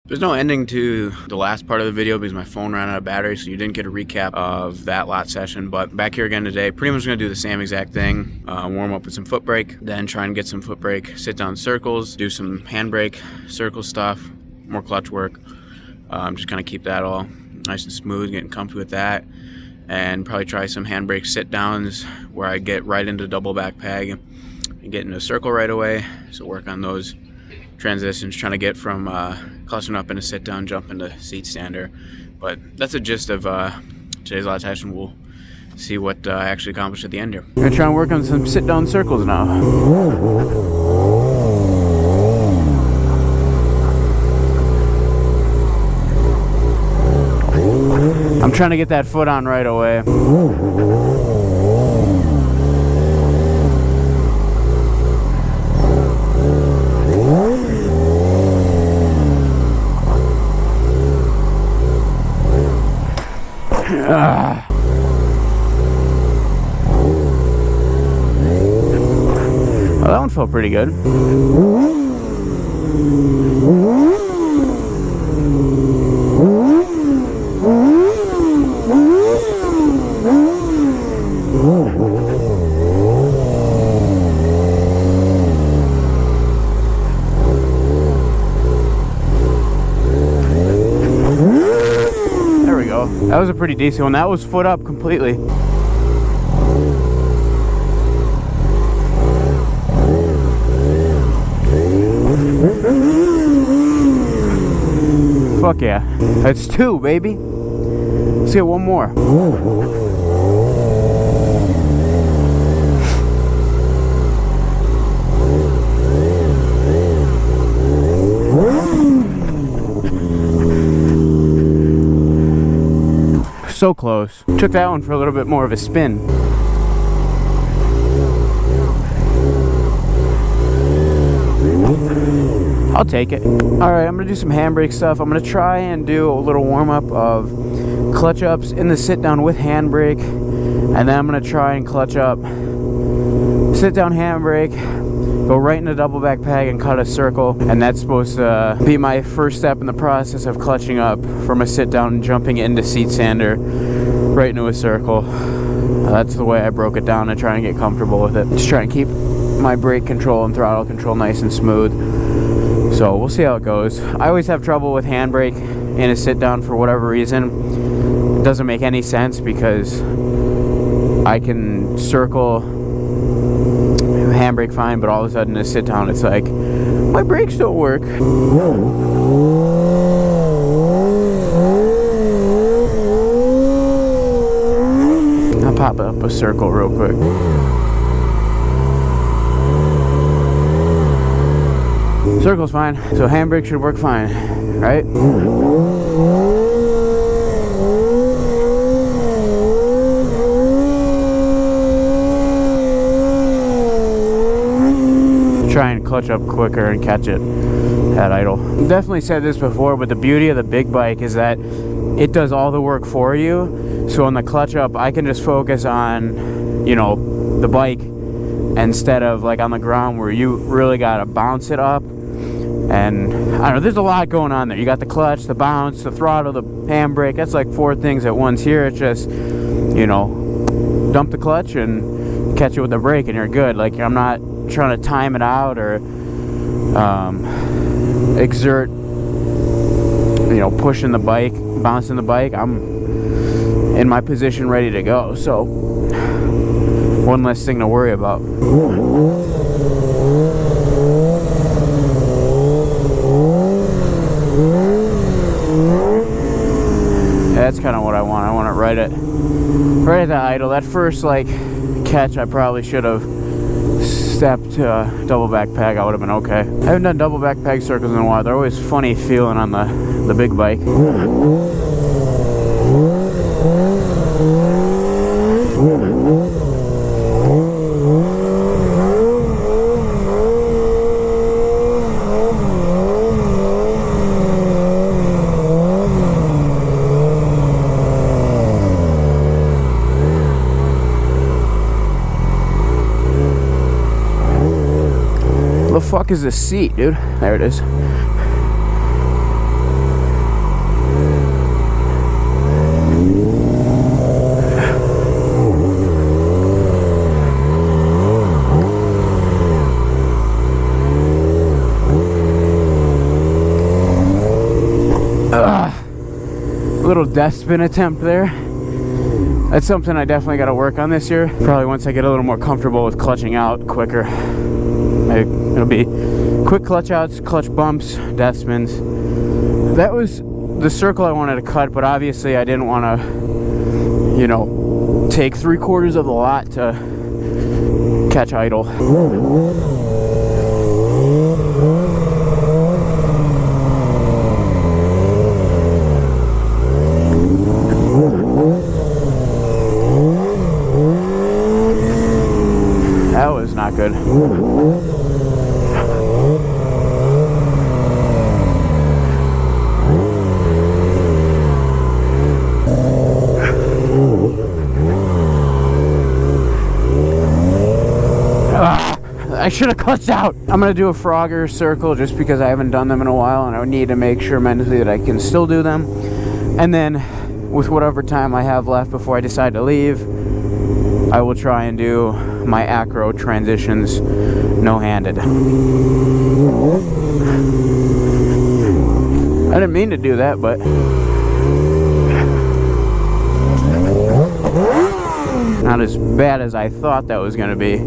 There's no ending to the last part of the video because my phone ran out of battery, so you didn't get a recap of that lot session. But back here again today, pretty much going to do the same exact thing. Warm up with some foot brake, then try and get some foot brake sit down circles, do some handbrake circle stuff, more clutch work. Just kind of keep that all nice and smooth, getting comfy with that. And probably try some handbrake sit downs where I get right into double back peg and get into a circle right away. So work on those transitions, trying to get from clutching up in a sit down, jump into seat stander. But that's the gist of today's lot session. We'll see what I actually accomplished at the end here. I'm gonna try and work on some sit down circles now. I'm trying to get that foot on right away. Well, that one felt pretty good. There we go. That was a pretty decent one. That was foot up completely. Fuck yeah. That's two, baby. Let's get one more. So close. Took that one for a little bit more of a spin. I'll take it. Alright, I'm gonna do some handbrake stuff. I'm gonna try and do a little warm-up of clutch ups in the sit down with handbrake, and then I'm gonna try and clutch up, sit down handbrake, go right into double back peg and cut a circle, and that's supposed to be my first step in the process of clutching up from a sit down and jumping into seat sander right into a circle. That's the way I broke it down to try and get comfortable with it. Just try and keep my brake control and throttle control nice and smooth. So we'll see how it goes. I always have trouble with handbrake in a sit down for whatever reason. It doesn't make any sense because I can circle handbrake fine, but all of a sudden in a sit down it's like my brakes don't work. I'll pop up a circle real quick. Circle's fine, so handbrake should work fine, right? Try and clutch up quicker and catch it at idle. Definitely said this before, but the beauty of the big bike is that it does all the work for you. So on the clutch up, I can just focus on, you know, the bike instead of like on the Grom where you really gotta bounce it up. And I don't know, there's a lot going on there. You got the clutch, the bounce, the throttle, the handbrake. That's like 4 things at once. Here it's just, you know, dump the clutch and catch it with the brake and you're good. Like, I'm not trying to time it out or exert, you know, pushing the bike, bouncing the bike. I'm in my position ready to go. So one less thing to worry about. That's kind of what I want. I want it right at the idle. That first like catch, I probably should have stepped double back peg. I would have been okay. I haven't done double back peg circles in a while. They're always funny feeling on the big bike. The fuck is this seat, dude? There it is. little death spin attempt there. That's something I definitely got to work on this year. Probably once I get a little more comfortable with clutching out quicker. It'll be quick clutch outs, clutch bumps, death spins. That was the circle I wanted to cut, but obviously I didn't want to, you know, take 3/4 of the lot to catch idle. That was not good. I should have clutched out. I'm gonna do a Frogger circle just because I haven't done them in a while, and I need to make sure mentally that I can still do them. And then with whatever time I have left before I decide to leave, I will try and do my acro transitions no-handed. I didn't mean to do that, but not as bad as I thought that was gonna be.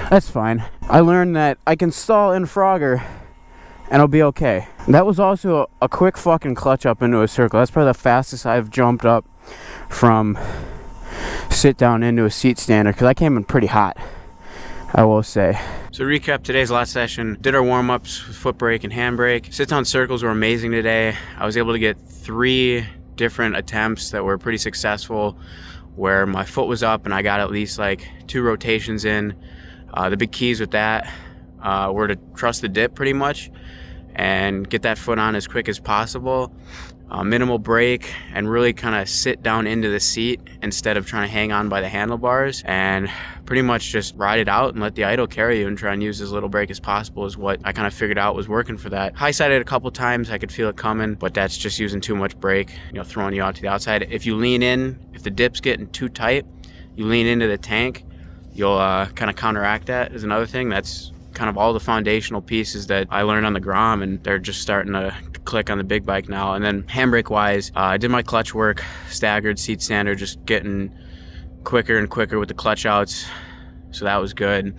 That's fine. I learned that I can stall in Frogger and I'll be okay. That was also a quick fucking clutch up into a circle. That's probably the fastest I've jumped up from sit down into a seat stander, because I came in pretty hot, I will say. So to recap today's last session, did our warm-ups with foot brake and handbrake. Sit-down circles were amazing today. I was able to get 3 different attempts that were pretty successful, where my foot was up and I got at least like 2 rotations in. The big keys with that were to trust the dip pretty much and get that foot on as quick as possible. Minimal brake, and really kind of sit down into the seat instead of trying to hang on by the handlebars, and pretty much just ride it out and let the idle carry you and try and use as little brake as possible is what I kind of figured out was working for that. High-sided a couple times, I could feel it coming, but that's just using too much brake, you know, throwing you out to the outside. If you lean in, if the dip's getting too tight, you lean into the tank, you'll kind of counteract that is another thing. That's kind of all the foundational pieces that I learned on the Grom, and they're just starting to click on the big bike now. And then handbrake wise, I did my clutch work, staggered seat stander, just getting quicker and quicker with the clutch outs, so that was good.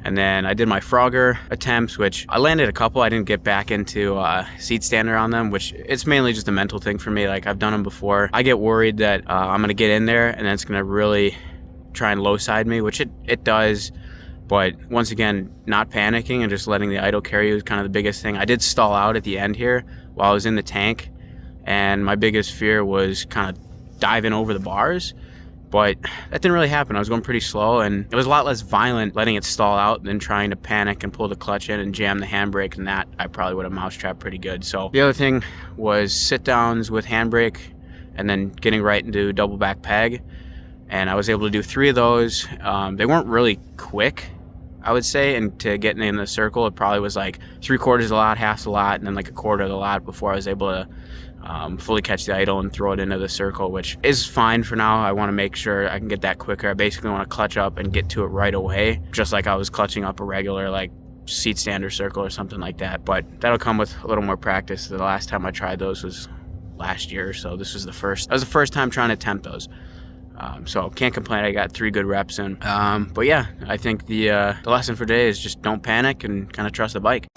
And then I did my Frogger attempts, which I landed a couple. I didn't get back into seat stander on them, which it's mainly just a mental thing for me. Like, I've done them before. I get worried that I'm gonna get in there and then it's gonna really try and low side me, which it does. But once again, not panicking and just letting the idle carry you is kind of the biggest thing. I did stall out at the end here while I was in the tank, and my biggest fear was kind of diving over the bars, but that didn't really happen. I was going pretty slow, and it was a lot less violent letting it stall out than trying to panic and pull the clutch in and jam the handbrake, and that I probably would have mousetrapped pretty good. So the other thing was sit downs with handbrake and then getting right into double back peg, and I was able to do 3 of those. They weren't really quick, I would say, and to get in the circle, it probably was like 3/4 of the lot, half the lot, and then like 1/4 of the lot before I was able to fully catch the idle and throw it into the circle, which is fine for now. I want to make sure I can get that quicker. I basically want to clutch up and get to it right away, just like I was clutching up a regular like seat stander circle or something like that. But that'll come with a little more practice. The last time I tried those was last year, so this was the first. That was the first time trying to attempt those. So can't complain. I got 3 good reps in. But yeah, I think the lesson for today is just don't panic and kind of trust the bike.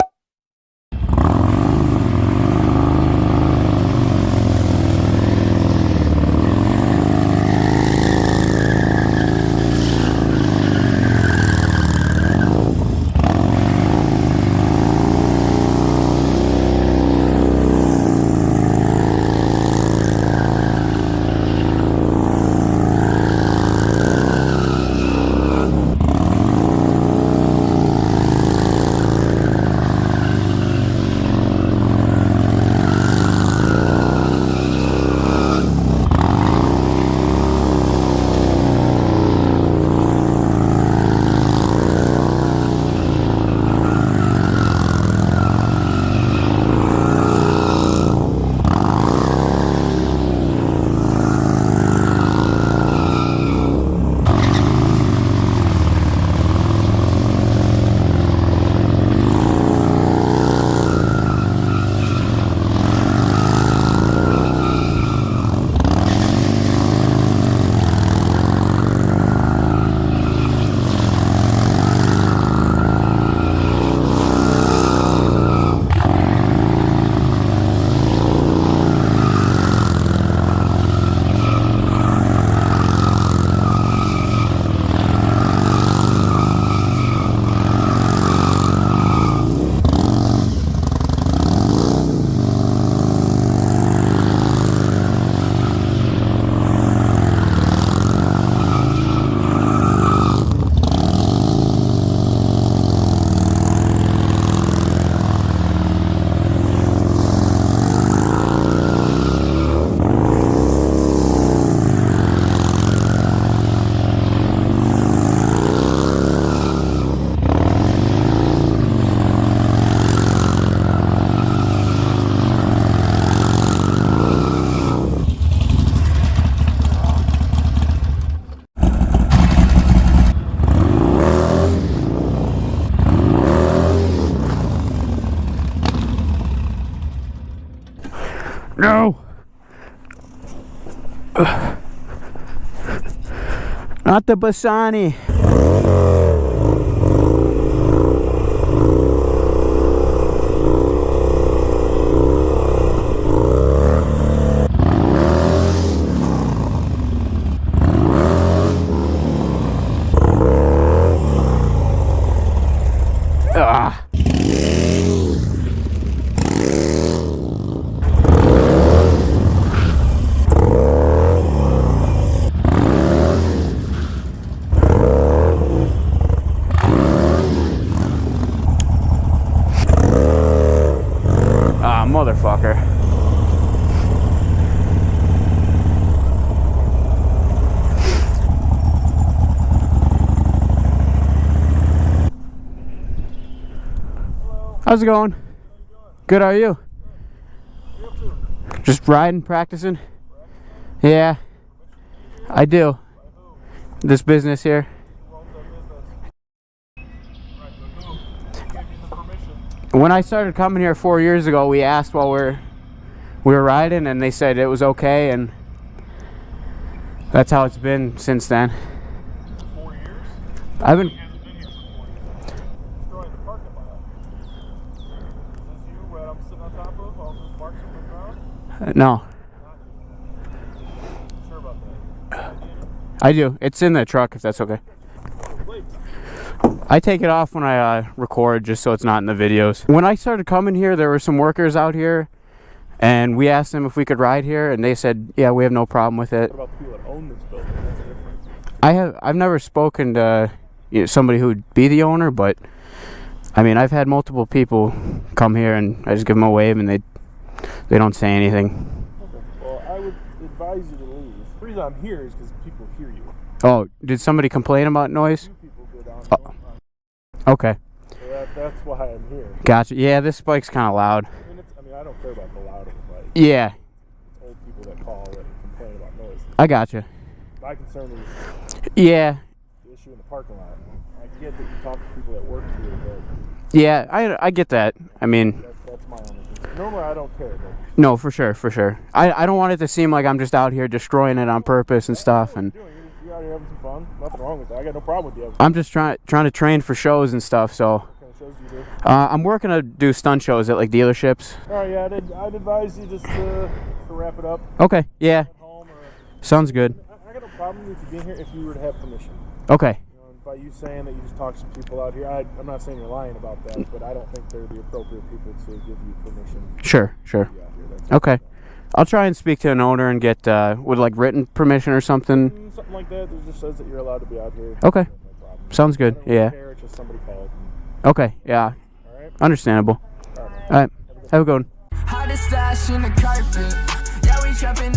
No! Not the Bassani. Motherfucker. Hello. How's it going? How you doing? Good, how are you? What are you up to? Just riding, practicing? Yeah, I do. This business here. Who owns that business? Right, so who gave you the permission? When I started coming here 4 years ago, we asked while we were riding, and they said it was okay, and that's how it's been since then. 4 years? I've been. He hasn't been here for 4 years. Destroying the parking lot. Is this you, what I'm sitting on top of? All those marks on the ground? No, Sure about that? I do. It's in the truck if that's okay. Wait. I take it off when I record just so it's not in the videos. When I started coming here, there were some workers out here, and we asked them if we could ride here, and they said, yeah, we have no problem with it. What about the people that own this building? That's different. I've never spoken to somebody who would be the owner, but I mean, I've had multiple people come here, and I just give them a wave, and they don't say anything. Okay. Well, I would advise you to leave. The reason I'm here is because people hear you. Oh, did somebody complain about noise? Two people go down. Okay, So that's why I'm here. gotcha. Yeah, this bike's kind of loud. I mean, I don't care about the loud of the bike. Yeah, It's old people that call and complain about noise. I gotcha. My concern is Yeah, the issue in the parking lot. I get that you talk to people that work here, but yeah, I get that. I mean, that's my only concern. Normally, I don't care, but no, for sure, for sure. I don't want it to seem like I'm just out here destroying it on purpose and stuff, and you're out here having some fun. Nothing wrong with that. I got no problem with you. I'm just trying to train for shows and stuff. So What kind of shows do you do? I'm working to do stunt shows at like dealerships. All right, yeah, I'd advise you just to wrap it up. Okay, yeah, At home or sounds good. I got no problem with you being here if you were to have permission. Okay, You know, and by you saying that you just talk to some people out here, I'm not saying you're lying about that, but I don't think they're the appropriate people to give you permission sure. to be out here. That's Okay, I'll try and speak to an owner and get with like written permission or something. Something like that just says that you're allowed to be out here. Okay, No problem. sounds good. I don't Yeah. care, it's just somebody called. Okay, yeah, All right. understandable. All right. All right, have a good one. Hottest stash in the carpet. Yeah, we trapping